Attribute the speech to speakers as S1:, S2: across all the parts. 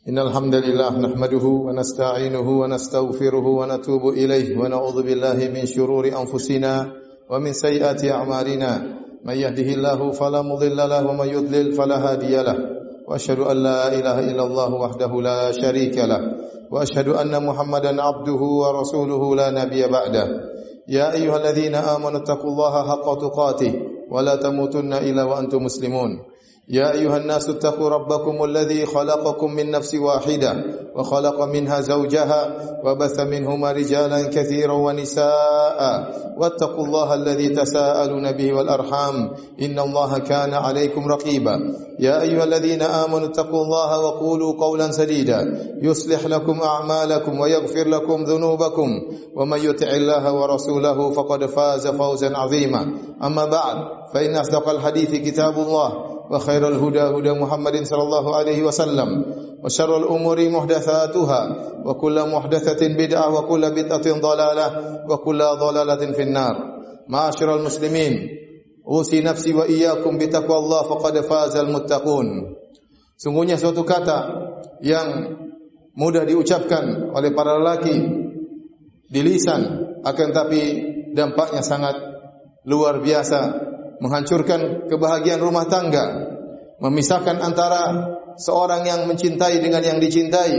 S1: Innal hamdalillah nahmaduhu wa nasta'inuhu wa nastaghfiruhu wa natubu ilayhi wa na'udzu billahi min shururi anfusina wa min sayyiati a'malina. May yahdihillahu fala mudilla lahu wa may yudlil fala hadiya lahu. Wa asyhadu an la ilaha illallah wahdahu la syarika lahu wa asyhadu anna Muhammadan 'abduhu wa rasuluhu la nabiyya ba'dahu. Ya ayyuhalladzina amanu taqullaha haqqa tuqatih wa la tamutunna illa wa antum muslimun. يا أيها الناس اتقوا ربكم الذي خلقكم من نفس واحدة وخلق منها زوجها وبث منهما رجالا كثيرا ونساء واتقوا الله الذي تساءلون به والأرحام إن الله كان عليكم رقيبا يا أيها الذين آمنوا اتقوا الله وقولوا قولا سديدا يصلح لكم أعمالكم ويغفر لكم ذنوبكم ومن يطع الله ورسوله فقد فاز فوزا عظيما أما بعد فإن أصدق الحديث كتاب الله وخير الهدى هدى محمد صلى الله عليه وسلم وشر الأمور محدثاتها وكل محدثة بدعة وكل بدعة ضلالة وكل ضلالة في النار. معاشر المسلمين أوصي نفسي وإياكم بتقوى الله فقد فاز المتقون. Sungguhnya suatu kata yang mudah diucapkan oleh para lelaki di lisan, akan tapi dampaknya sangat luar biasa, menghancurkan kebahagiaan rumah tangga, memisahkan antara seorang yang mencintai dengan yang dicintai,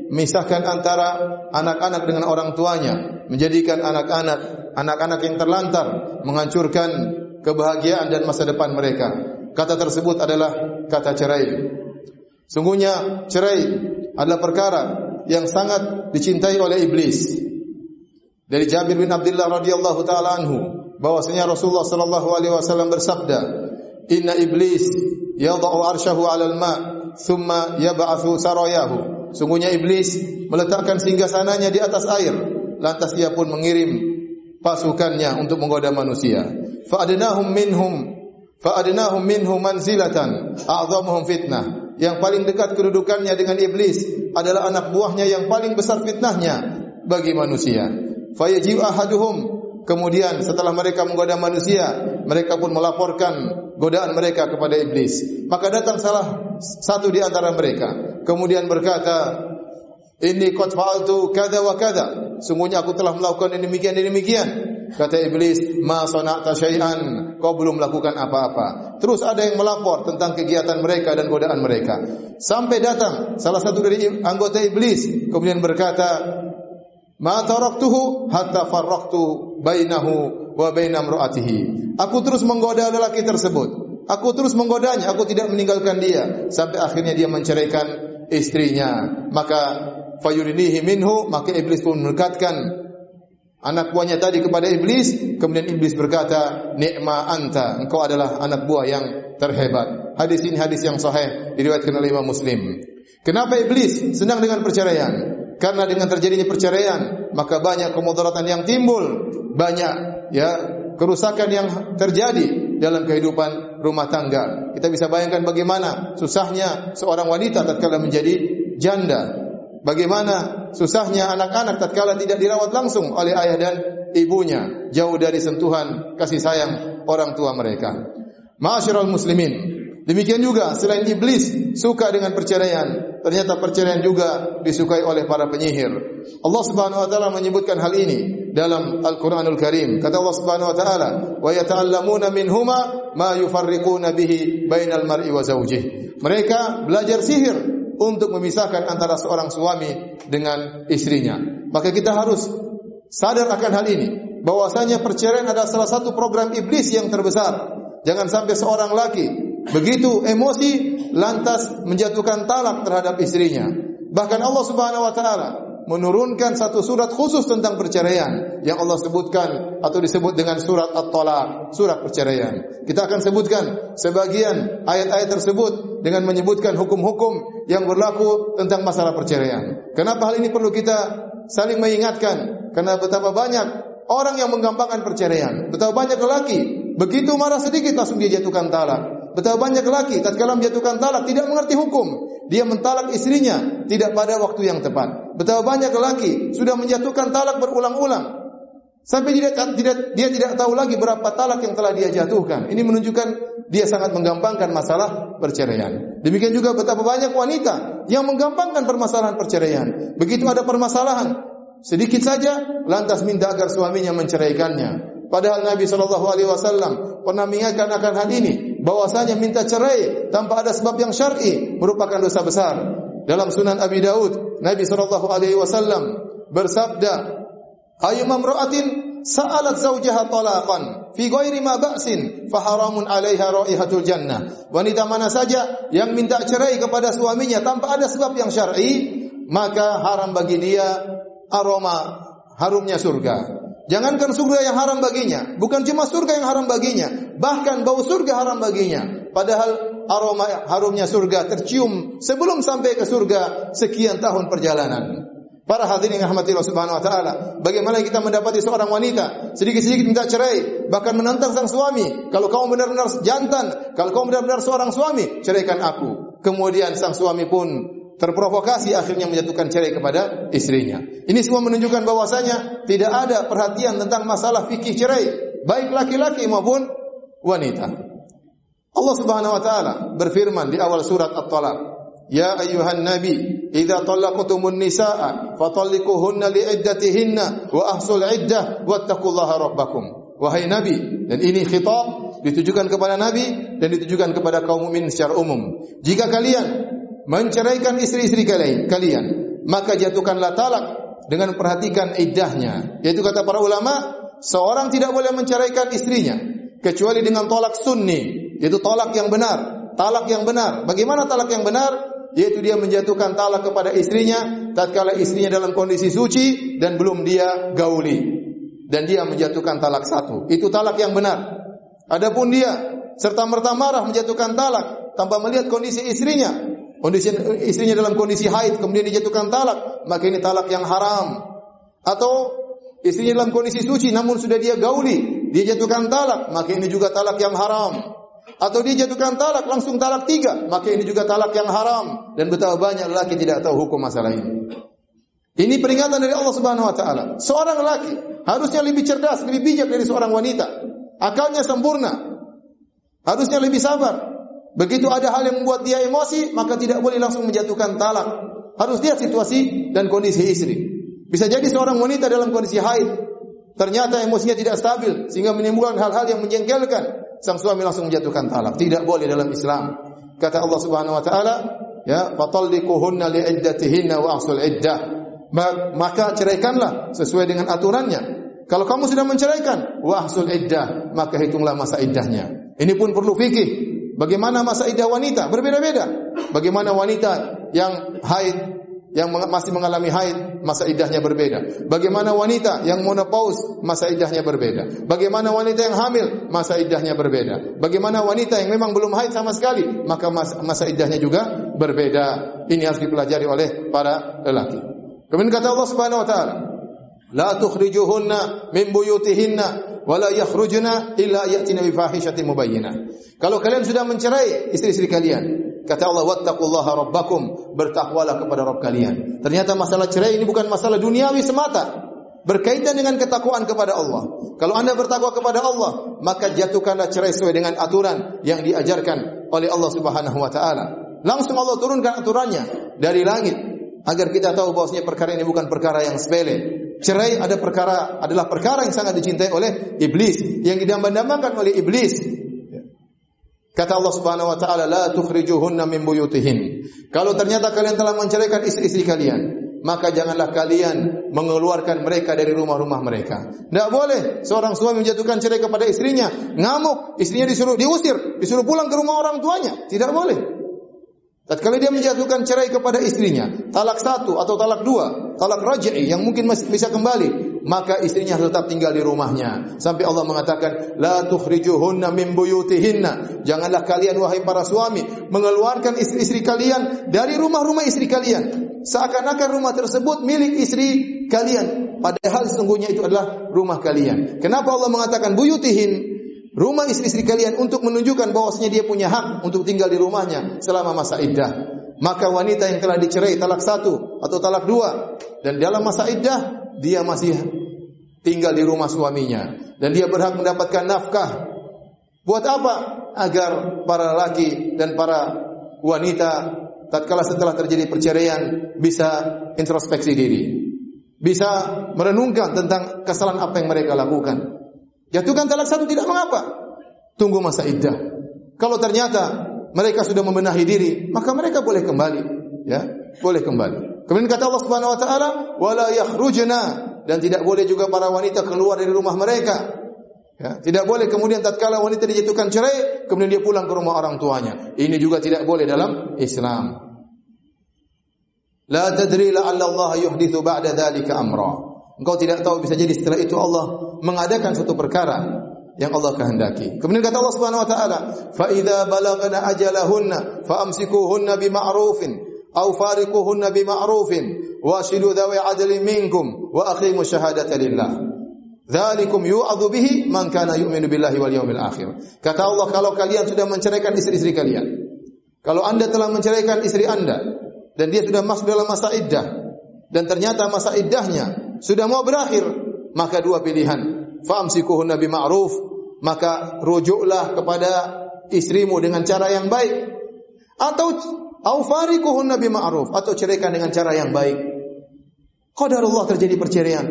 S1: memisahkan antara anak-anak dengan orang tuanya, menjadikan anak-anak yang terlantar, menghancurkan kebahagiaan dan masa depan mereka. Kata tersebut adalah kata cerai. Sungguhnya cerai adalah perkara yang sangat dicintai oleh iblis. Dari Jabir bin Abdullah radhiyallahu taala anhu, bahwasanya Rasulullah sallallahu alaihi wasallam bersabda, "Inna iblis yadh'u 'arsyahu 'alal ma', thumma yab'atsu sarayahu." Sungguhnya iblis meletakkan singgasananya di atas air, lantas ia pun mengirim pasukannya untuk menggoda manusia. Fa'adnahum minhum manzilatan a'dhamuhum fitnah. Yang paling dekat kedudukannya dengan iblis adalah anak buahnya yang paling besar fitnahnya bagi manusia. Fayaji'u ahaduhum, kemudian setelah mereka menggoda manusia, mereka pun melaporkan godaan mereka kepada iblis. Maka datang salah satu di antara mereka, kemudian berkata, "Inni qad fa'altu kadza wa kadza." Sungguhnya aku telah melakukan demikian dan demikian. Kata iblis, "Ma sana'ta syai'an." Kau belum melakukan apa-apa. Terus ada yang melapor tentang kegiatan mereka dan godaan mereka. Sampai datang salah satu dari anggota iblis, kemudian berkata, "Ma taraktuhu hatta farraqtu bainahu wa baina imra'atihi." Aku terus menggoda lelaki tersebut. Aku terus menggodanya, aku tidak meninggalkan dia sampai akhirnya dia menceraikan istrinya. Maka fayurinihi minhu, maka iblis pun mendekatkan anak buahnya tadi kepada iblis. Kemudian iblis berkata, "Ni'ma anta, engkau adalah anak buah yang terhebat." Hadis ini hadis yang sahih, diriwayatkan oleh Imam Muslim. Kenapa iblis senang dengan perceraian? Karena dengan terjadinya perceraian, maka banyak kemudaratan yang timbul, banyak kerusakan yang terjadi dalam kehidupan rumah tangga. Kita bisa bayangkan bagaimana susahnya seorang wanita tatkala menjadi janda. Bagaimana susahnya anak-anak tatkala tidak dirawat langsung oleh ayah dan ibunya, jauh dari sentuhan kasih sayang orang tua mereka. Ma'asyiral muslimin, demikian juga selain iblis suka dengan perceraian, ternyata perceraian juga disukai oleh para penyihir. Allah Subhanahu wa taala menyebutkan hal ini dalam Al-Qur'anul Karim. Kata Allah Subhanahu wa taala, "Wa yata'allamuna minhuma ma yufarriquna bihi bainal mar'i wa zawjihi." Mereka belajar sihir untuk memisahkan antara seorang suami dengan istrinya. Maka kita harus sadar akan hal ini, bahwasanya perceraian adalah salah satu program iblis yang terbesar. Jangan sampai seorang laki begitu emosi lantas menjatuhkan talak terhadap istrinya. Bahkan Allah Subhanahu wa taala menurunkan satu surat khusus tentang perceraian yang Allah sebutkan atau disebut dengan surat At-Talaq, surat perceraian. Kita akan sebutkan sebagian ayat-ayat tersebut dengan menyebutkan hukum-hukum yang berlaku tentang masalah perceraian. Kenapa hal ini perlu kita saling mengingatkan? Karena betapa banyak orang yang menggampangkan perceraian. Betapa banyak lelaki begitu marah sedikit langsung dia jatuhkan talak. Betapa banyak lelaki tatkala menjatuhkan talak tidak mengerti hukum. Dia mentalak istrinya tidak pada waktu yang tepat. Betapa banyak lelaki sudah menjatuhkan talak berulang-ulang sampai dia tidak tahu lagi berapa talak yang telah dia jatuhkan. Ini menunjukkan dia sangat menggampangkan masalah perceraian. Demikian juga betapa banyak wanita yang menggampangkan permasalahan perceraian. Begitu ada permasalahan sedikit saja, lantas minta agar suaminya menceraikannya. Padahal Nabi SAW pernah mengingatkan akan hal ini, bahwasanya minta cerai tanpa ada sebab yang syar'i merupakan dosa besar. Dalam Sunan Abi Daud, Nabi SAW bersabda, "Ayyuma imra'atin sa'alat zawjaha talaqan fi ghairi ma ba'sin fa haramun 'alaiha raihatul jannah." Wanita mana saja yang minta cerai kepada suaminya tanpa ada sebab yang syar'i, maka haram bagi dia aroma harumnya surga. Jangankan surga yang haram baginya, bukan cuma surga yang haram baginya, bahkan bau surga haram baginya. Padahal aroma harumnya surga tercium sebelum sampai ke surga sekian tahun perjalanan. Para hadirin yang rahmati Allah Subhanahu wa taala, bagaimana kita mendapati seorang wanita sedikit-sedikit minta cerai, bahkan menantang sang suami, kalau kamu benar-benar jantan, kalau kamu benar-benar seorang suami, ceraikan aku. Kemudian sang suami pun terprovokasi, akhirnya menjatuhkan cerai kepada istrinya. Ini semua menunjukkan bahwasanya tidak ada perhatian tentang masalah fikih cerai, baik laki-laki maupun wanita. Allah Subhanahu wa taala berfirman di awal surat At-Talaq, "Ya ayyuhan nabi, idza talaqtumun nisaa fatalliquhunna li'iddatihinna wa ahsul iddah wattaqullaha rabbakum." Wahai nabi, dan ini khitab ditujukan kepada nabi dan ditujukan kepada kaum mukmin secara umum. Jika kalian menceraikan istri-istri kalian, maka jatuhkanlah talak dengan perhatikan iddahnya. Yaitu kata para ulama, seorang tidak boleh menceraikan istrinya kecuali dengan talak sunni, yaitu talak yang benar. Talak yang benar. Bagaimana talak yang benar? Yaitu dia menjatuhkan talak kepada istrinya tatkala istrinya dalam kondisi suci dan belum dia gauli, dan dia menjatuhkan talak satu. Itu talak yang benar. Adapun dia serta-merta marah menjatuhkan talak tanpa melihat kondisi istrinya, dalam kondisi haid kemudian dijatuhkan talak, maka ini talak yang haram. Atau istrinya dalam kondisi suci namun sudah dia gauli, dia jatuhkan talak, maka ini juga talak yang haram. Atau dia jatuhkan talak langsung talak 3, maka ini juga talak yang haram. Dan betapa banyak lelaki tidak tahu hukum masalah ini. Ini peringatan dari Allah Subhanahu wa taala. Seorang lelaki harusnya lebih cerdas, lebih bijak dari seorang wanita. Akalnya sempurna. Harusnya lebih sabar. Begitu ada hal yang membuat dia emosi, maka tidak boleh langsung menjatuhkan talak. Harus lihat situasi dan kondisi istri. Bisa jadi seorang wanita dalam kondisi haid, ternyata emosinya tidak stabil sehingga menimbulkan hal-hal yang menjengkelkan. Sang suami langsung menjatuhkan talak. Tidak boleh dalam Islam. Kata Allah Subhanahu wa taala, ya, fatalliquhunna li'iddatihinna wa ahsul iddah. Maka ceraikanlah sesuai dengan aturannya. Kalau kamu sudah menceraikan, wa ahsul iddah, maka hitunglah masa iddahnya. Ini pun perlu fikih. Bagaimana masa iddah wanita? Berbeda-beda. Bagaimana wanita yang haid, yang masih mengalami haid, masa iddahnya berbeda. Bagaimana wanita yang menopause, masa iddahnya berbeda. Bagaimana wanita yang hamil, masa iddahnya berbeda. Bagaimana wanita yang memang belum haid sama sekali, maka masa iddahnya juga berbeda. Ini harus dipelajari oleh para lelaki. Kemudian kata Allah Subhanahu wa taala, "La tukhrijuhunna min buyutihinna wala yakhrujna illa ya'tina bi fahishatin mubayyinah." Kalau kalian sudah mencerai istri-istri kalian, kata Allah, wattaqullaha rabbakum, bertakwalah kepada Rabb kalian. Ternyata masalah cerai ini bukan masalah duniawi semata, berkaitan dengan ketakwaan kepada Allah. Kalau Anda bertakwa kepada Allah, maka jatuhkanlah cerai sesuai dengan aturan yang diajarkan oleh Allah Subhanahu wa taala. Langsung Allah turunkan aturannya dari langit agar kita tahu bahwasanya perkara ini bukan perkara yang sepele. Cerai adalah perkara yang sangat dicintai oleh iblis, yang didambakan oleh iblis. Kata Allah Subhanahu wa taala, la tukhrijuhunna min buyutihin. Kalau ternyata kalian telah menceraikan istri-istri kalian, maka janganlah kalian mengeluarkan mereka dari rumah-rumah mereka. Tidak boleh seorang suami menjatuhkan cerai kepada istrinya, ngamuk, istrinya disuruh pulang ke rumah orang tuanya. Tidak boleh. Tatkala dia menjatuhkan cerai kepada istrinya, talak 1 atau talak 2, talak raj'i yang mungkin masih bisa kembali, maka istrinya tetap tinggal di rumahnya. Sampai Allah mengatakan, la tukhrijuhunna min buyutihinna. Janganlah kalian wahai para suami mengeluarkan istri-istri kalian dari rumah-rumah istri kalian, seakan-akan rumah tersebut milik istri kalian, padahal sesungguhnya itu adalah rumah kalian. Kenapa Allah mengatakan buyutihin, rumah istri-istri kalian, untuk menunjukkan bahwasanya dia punya hak untuk tinggal di rumahnya selama masa iddah. Maka wanita yang telah dicerai talak 1 atau talak 2 dan dalam masa iddah dia masih tinggal di rumah suaminya dan dia berhak mendapatkan nafkah. Buat apa? Agar para laki dan para wanita tatkala setelah terjadi perceraian bisa introspeksi diri. Bisa merenungkan tentang kesalahan apa yang mereka lakukan. Jatuhkan talak satu tidak mengapa. Tunggu masa iddah. Kalau ternyata mereka sudah membenahi diri, maka mereka boleh kembali, ya, boleh kembali. Kemudian kata Allah Subhanahu wa taala, "Wala yakhrujna," dan tidak boleh juga para wanita keluar dari rumah mereka. Ya, tidak boleh kemudian tatkala wanita dijatuhkan cerai, kemudian dia pulang ke rumah orang tuanya. Ini juga tidak boleh dalam Islam. La tadri la'alla Allah yuhdithu ba'da dzalika amra. Engkau tidak tahu, bisa jadi setelah itu Allah mengadakan suatu perkara yang Allah kehendaki. Kemudian kata Allah Subhanahu wa taala, "Fa idza balagna ajalahunna fa amsikuhunna bima'rufin aw fariquhunna bima'rufin wa ashidu dhawi 'adlin minkum wa aqimu syahadata lillah. Dzalikum yu'adzu bihi man kana yu'minu billahi wal yawmil akhir." Kata Allah, kalau kalian sudah menceraikan istri-istri kalian, kalau Anda telah menceraikan istri Anda dan dia sudah masuk dalam masa iddah dan ternyata masa iddahnya sudah mau berakhir, maka dua pilihan. Famsikuhunna bima'ruf, maka rujuklah kepada istrimu dengan cara yang baik, atau au fariquhunna bima'ruf, atau ceraikan dengan cara yang baik. Qadarullah terjadi perceraian.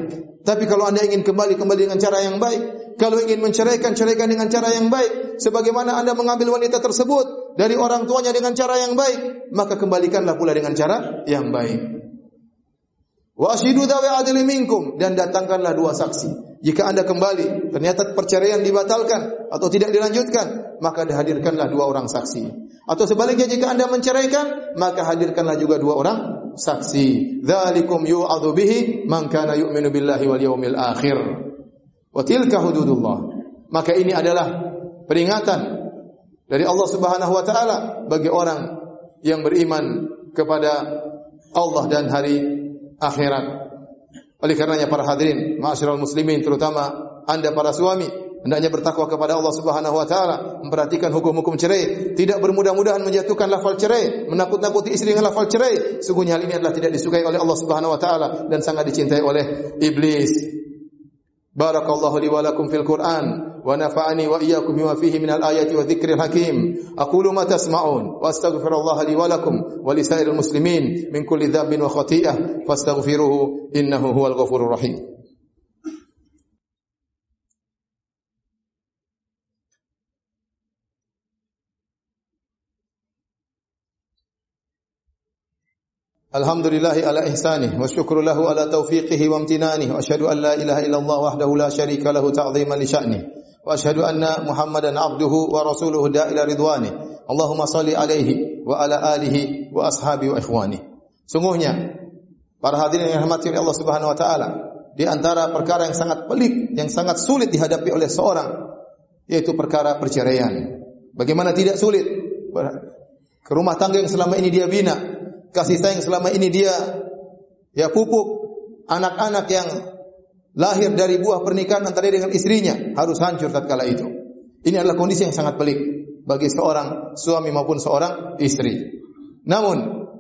S1: Tapi kalau Anda ingin kembali dengan cara yang baik. Kalau ingin menceraikan dengan cara yang baik. Sebagaimana Anda mengambil wanita tersebut dari orang tuanya dengan cara yang baik, maka kembalikanlah pula dengan cara yang baik. Wa ashidu dhawi 'adlin minkum, dan datangkanlah dua saksi. Jika Anda kembali, ternyata perceraian dibatalkan atau tidak dilanjutkan, maka hadirkanlah dua orang saksi. Atau sebaliknya, jika Anda menceraikan, maka hadirkanlah juga dua orang saksi. Dzalikum yu'adzu bihi man kana yu'minu billahi wal yawmil akhir. Wa tilka hududullah. Maka ini adalah peringatan dari Allah Subhanahu wa taala bagi orang yang beriman kepada Allah dan hari akhirat. Oleh karenanya para hadirin, ma'asyiral muslimin, terutama Anda para suami, hendaknya bertakwa kepada Allah Subhanahu wa taala, memperhatikan hukum-hukum cerai, tidak bermudah-mudahan menjatuhkan lafal cerai, menakut-nakuti istri dengan lafal cerai. Sungguhnya hal ini adalah tidak disukai oleh Allah Subhanahu wa taala dan sangat dicintai oleh iblis. Barakallahu li wa lakum fil Qur'an wa nafa'ani wa iyyakum bima fihi minal ayati wa dzikril hakim. Aqulu ma tasma'un wa astaghfirullaha li wa lakum wa li sa'iril muslimin min kulli dhanbin wa khati'ah fastaghfiruhu innahu huwal ghafurur rahim. Alhamdulillahi ala ihsanih wa syukru lahu ala taufiqihi wa amtinanih wa asyhadu an la ilaha illallah wahdahu la syarika lahu ta'ziman li sya'nih wa asyhadu anna Muhammadan abduhu wa rasuluhu da'ila ridwanih. Allahumma shalli alaihi wa ala alihi wa ashabihi wa ikhwani. Sungguhnya para hadirin yang dirahmati oleh Allah Subhanahu wa taala, di antara perkara yang sangat pelik, yang sangat sulit dihadapi oleh seorang, yaitu perkara perceraian. Bagaimana tidak sulit? Ke rumah tangga yang selama ini dia bina, kasih sayang selama ini dia pupuk, anak-anak yang lahir dari buah pernikahan antara dia dengan istrinya harus hancur tatkala itu. Ini adalah kondisi yang sangat pelik bagi seorang suami maupun seorang istri. Namun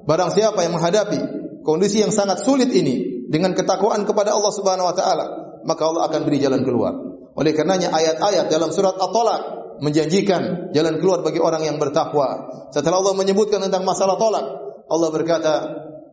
S1: barang siapa yang menghadapi kondisi yang sangat sulit ini dengan ketakwaan kepada Allah Subhanahu wa taala, maka Allah akan beri jalan keluar. Oleh karenanya ayat-ayat dalam surat At-Talaq menjanjikan jalan keluar bagi orang yang bertakwa. Setelah Allah menyebutkan tentang masalah talak, Allah berkata,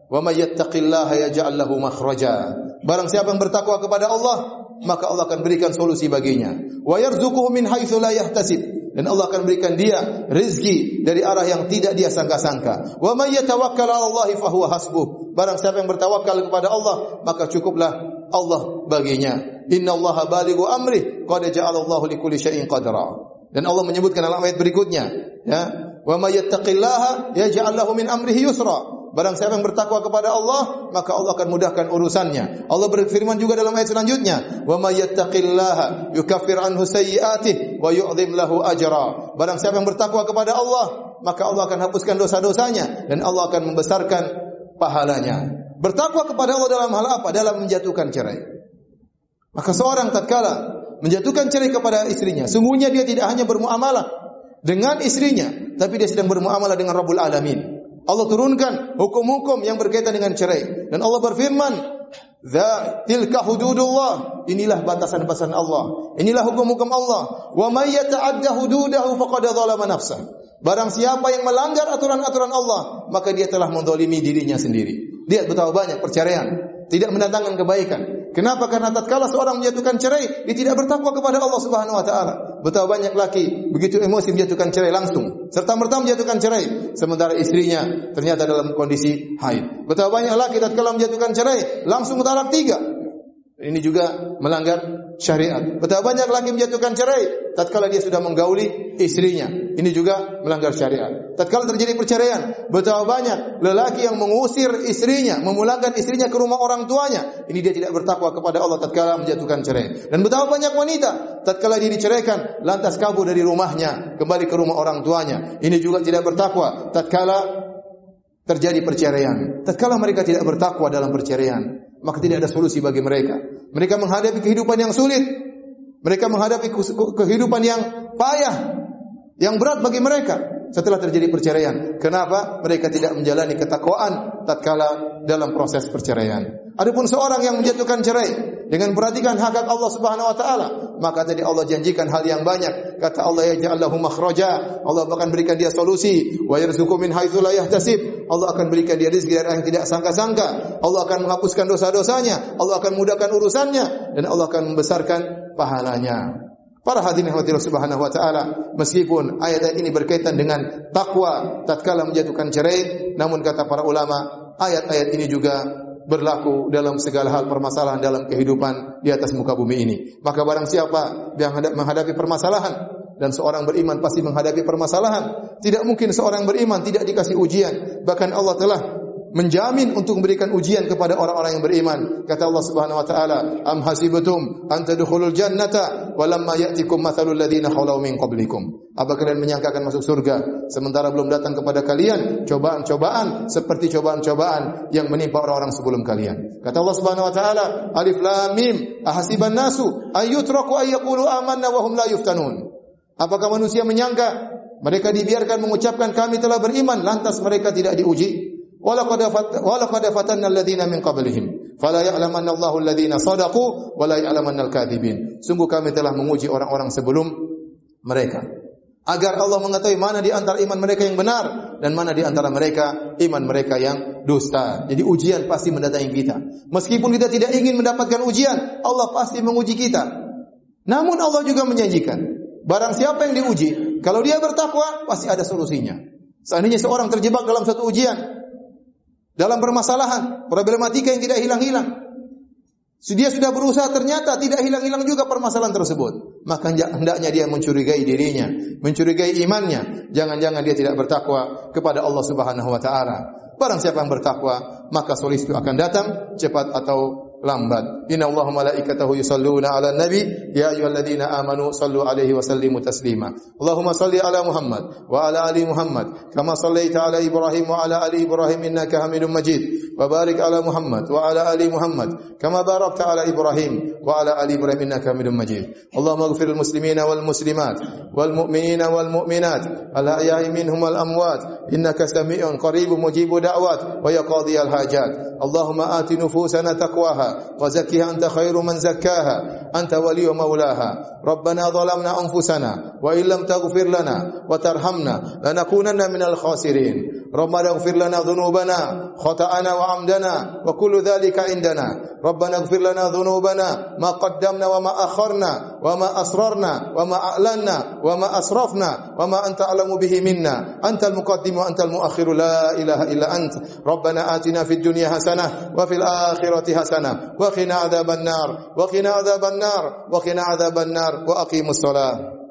S1: "Wa may yattaqillaha yaj'al lahu makhraja." Barang siapa yang bertakwa kepada Allah, maka Allah akan berikan solusi baginya. Wa yarzuquhu min haitsu la yahtasib. Dan Allah akan berikan dia rezeki dari arah yang tidak dia sangka-sangka. Wa may yatawakkal 'ala Allahi fa huwa hasbuh. Barang siapa yang bertawakal kepada Allah, maka cukuplah Allah baginya. Innallaha balighu amri, qad ja'ala Allahu likulli syai'in qadra. Dan Allah menyebutkan dalam ayat berikutnya, ya, wa may yattaqillaha yaj'al lahu min amrihi yusra. Barang siapa yang bertakwa kepada Allah, maka Allah akan mudahkan urusannya. Allah berfirman juga dalam ayat selanjutnya, wa may yattaqillaha yukaffir anhu sayyi'atihi wa yu'dhim lahu ajra. Barang siapa yang bertakwa kepada Allah, maka Allah akan hapuskan dosa-dosanya dan Allah akan membesarkan pahalanya. Bertakwa kepada Allah dalam hal apa? Dalam menjatuhkan cerai. Maka seorang tatkala menjatuhkan cerai kepada istrinya, sungguhnya dia tidak hanya bermuamalah dengan istrinya, tapi dia sedang bermuamalah dengan Rabbul Alamin. Allah turunkan hukum-hukum yang berkaitan dengan cerai. Dan Allah berfirman, tilka hududullah. Inilah batasan-batasan Allah. Inilah hukum-hukum Allah. Wa may yata'adda hududahu faqad zalama nafsah. Barang siapa yang melanggar aturan-aturan Allah, maka dia telah menzalimi dirinya sendiri. Lihat betapa banyak perceraian tidak mendatangkan kebaikan. Kenapa? Karena tatkala seorang menjatuhkan cerai, dia tidak bertakwa kepada Allah Subhanahu wa taala. Betapa banyak laki begitu emosi menjatuhkan cerai langsung, serta-merta menjatuhkan cerai, sementara istrinya ternyata dalam kondisi haid. Betapa banyak laki tatkala menjatuhkan cerai langsung talak 3. Ini juga melanggar syariat. Betapa banyak laki menjatuhkan cerai tatkala dia sudah menggauli istrinya. Ini juga melanggar syariat. Tatkala terjadi perceraian, betapa banyak lelaki yang mengusir istrinya, memulangkan istrinya ke rumah orang tuanya. Ini dia tidak bertakwa kepada Allah tatkala menjatuhkan cerai. Dan betapa banyak wanita tatkala dia diceraikan lantas kabur dari rumahnya, kembali ke rumah orang tuanya. Ini juga tidak bertakwa tatkala terjadi perceraian. Tatkala mereka tidak bertakwa dalam perceraian, maka tidak ada solusi bagi mereka. Mereka menghadapi kehidupan yang sulit. Mereka menghadapi kehidupan yang payah, yang berat bagi mereka setelah terjadi perceraian. Kenapa? Mereka tidak menjalani ketakwaan tatkala dalam proses perceraian. Adapun seorang yang menjatuhkan cerai dengan perhatikan hak Allah Subhanahu wa taala, maka tadi Allah janjikan hal yang banyak. Kata Allah, yaj'al lahu makhraja. Allah akan berikan dia solusi. Wa yarzuqhu min haitsu la yahtasib. Allah akan berikan dia rezeki dari yang tidak sangka-sangka. Allah akan menghapuskan dosa-dosanya. Allah akan mudahkan urusannya dan Allah akan membesarkan pahalanya. Para hadirin Allah Subhanahu wa taala, meskipun ayat ini berkaitan dengan takwa tatkala menjatuhkan cerai, namun kata para ulama, ayat-ayat ini juga berlaku dalam segala hal permasalahan dalam kehidupan di atas muka bumi ini. Maka barang siapa yang menghadapi permasalahan, dan seorang beriman pasti menghadapi permasalahan. Tidak mungkin seorang beriman tidak dikasih ujian. Bahkan Allah telah menjamin untuk memberikan ujian kepada orang-orang yang beriman. Kata Allah Subhanahu wa taala, "Am hasibatum an tadkhulul jannata wa lamma ya'tikum mathalul ladzina khalau min qablikum." Apa kalian menyangka akan masuk surga sementara belum datang kepada kalian cobaan-cobaan seperti cobaan-cobaan yang menimpa orang-orang sebelum kalian. Kata Allah Subhanahu wa taala, "Alif lam mim, ahasiban nasu ay yutraku ay yaqulu amanna wa hum la yuftanun." Apakah manusia menyangka mereka dibiarkan mengucapkan kami telah beriman lantas mereka tidak diuji? Walaqad fatanna alladziina min qablihim fala ya'lamanna Allahu alladziina shadaqu wa la ya'lamanna al-kadzibin. Sungguh kami telah menguji orang-orang sebelum mereka agar Allah mengetahui mana di antara iman mereka yang benar dan mana di antara mereka iman mereka yang dusta. Jadi ujian pasti mendatangi kita. Meskipun kita tidak ingin mendapatkan ujian, Allah pasti menguji kita. Namun Allah juga menjanjikan, barang siapa yang diuji, kalau dia bertakwa pasti ada solusinya. Seandainya seorang terjebak dalam satu ujian, dalam permasalahan, problematika yang tidak hilang-hilang, dia sudah berusaha ternyata tidak hilang-hilang juga permasalahan tersebut, maka hendaknya dia mencurigai dirinya, mencurigai imannya. Jangan-jangan dia tidak bertakwa kepada Allah Subhanahu wa taala. Barang siapa yang bertakwa, maka solusi itu akan datang cepat atau lambat. Inna Allaha malaikatahu yusalluna 'alan nabi ya ayyuhalladzina amanu sallu 'alaihi wa sallimu taslima. Allahumma salli 'ala Muhammad wa 'ala ali Muhammad kama shallaita 'ala Ibrahim wa 'ala ali Ibrahim innaka Hamidum Majid. Wa barik 'ala Muhammad wa 'ala ali Muhammad kama barakta 'ala Ibrahim wa 'ala ali Ibrahim innaka Hamidum Majid. Allahumma ighfiril muslimina wal muslimat wal mu'minina wal mu'minat al ahya'i minhum wal amwat innaka samii'un qaribun mujibud da'wat wa ya qadhiyal hajat. Allahumma ati nufusana taqwaha وزكها أنت خير من زكاها أنت ولي مولاها ربنا ظلمنا أنفسنا وإن لم تغفر لنا وترحمنا لنكونن من الخاسرين ربنا اغفر لنا ذنوبنا خطأنا وعمدنا وكل ذلك عندنا ربنا اغفر لنا ذنوبنا ما قدمنا وما أخرنا وما أسررنا وما أعلنا وما أسرفنا وما أنت أعلم به منا أنت المقدم وأنت المؤخر لا إله إلا أنت ربنا آتنا في الدنيا حسنة وفي الآخرة حسنة وقنا عذاب النار وقنا عذاب النار وقنا عذاب النار وأقيموا الصلاة.